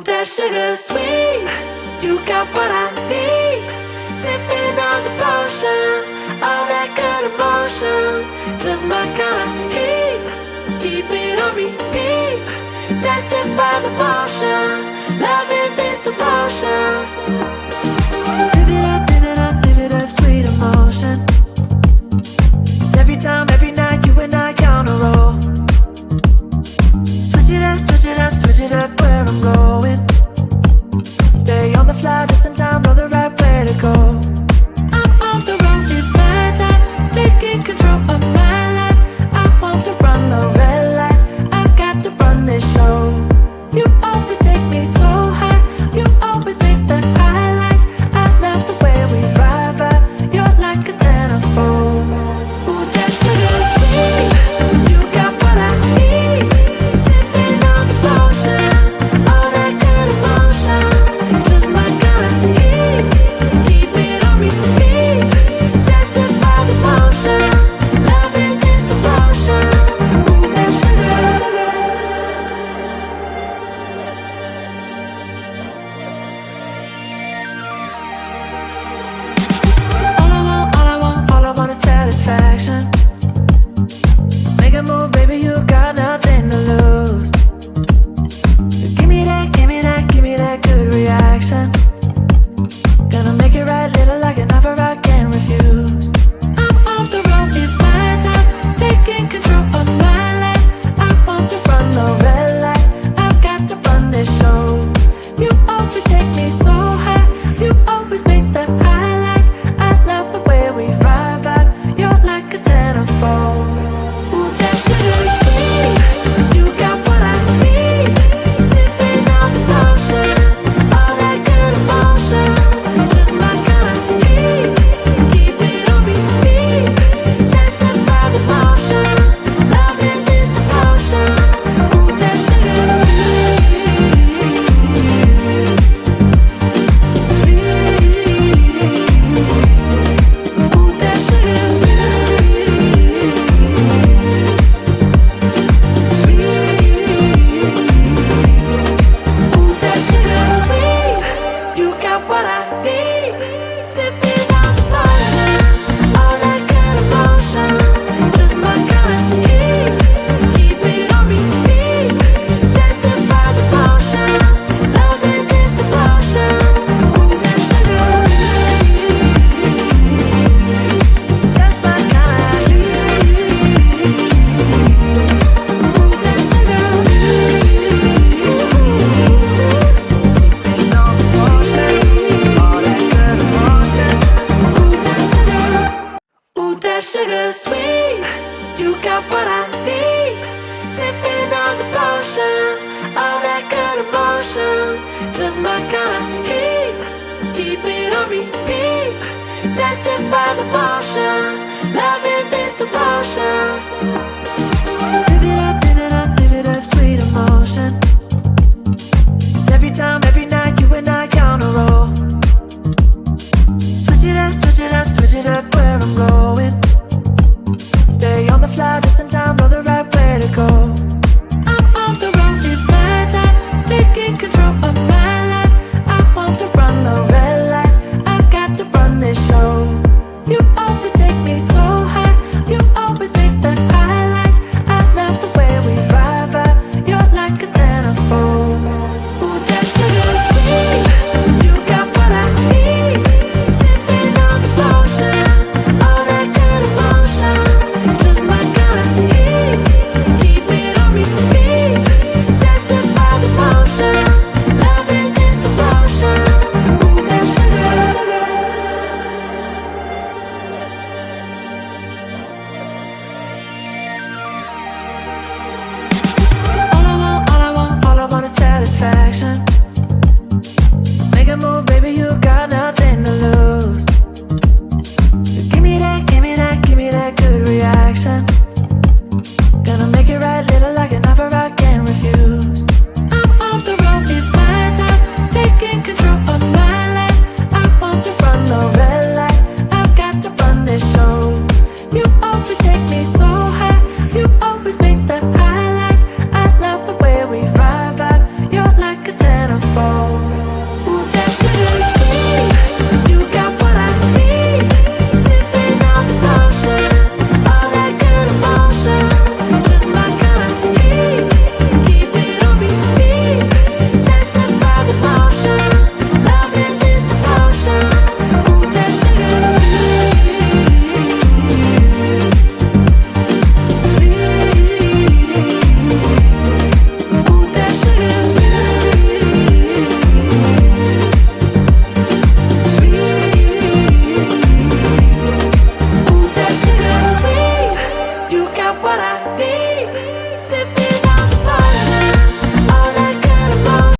that sugar sweet, you got what I need. Sipping on the potion, all that good emotion, just my kind of heat. Keep it on repeat, tested by the potion, loving this devotion. Live it up, live it up, live it up, sweet emotion. Every time, every night, you and I on a roll. Switch it up, switch it up, switch it up where I'm going. Stay on the fly just in time, know the right way to go. I'm on the road, it's my time, taking control of my life. I want to run the red lights, I've got to run this show. You always take me so high, you always make the highlights. I love the way we vibe, you're like a centerfold. Ooh, that sugar sweet, you got what I need. Sipping on the potion, all that good emotion, just my kind of heat. Keep it on repeat, tested by the potion, loving this devotion. Ooh, that sugar. All I want is satisfaction. Make a move, baby, you got nothing to lose. Give me that, give me that, give me that good reaction. Gonna make it right, little like an offer I can't refuse. I'm on the road, it's my time, taking control of my life. I want to run the red lights, I've got to run this show. You always take me so high, you always make the highlights. I love the way we vibe, you're like a centerfold. Ooh, that sugar sweet, you got what I need. Sipping on the potion, all that good emotion, just my kind of heat. Keep it on repeat, tested by the potion, loving this devotion. Ooh, that sugar Ooh, that sugar Ooh, that sugar sweet, you got what I need. Sipping on the potion, all that good emotion, just my kind of heat. Keep it on repeat, tested by the potion, loving this devotion. Ooh, that sugar, just my kind of heat. Ooh, that sugar. Sipping on the potion, all that good emotion. Ooh, that sugar sweet, you got what I need. Sipping on the potion, all that good emotion, just my kind of heat. Keep it on repeat, tested by the potion, loving this devotion. Live it up, live it up, live it up, sweet emotion.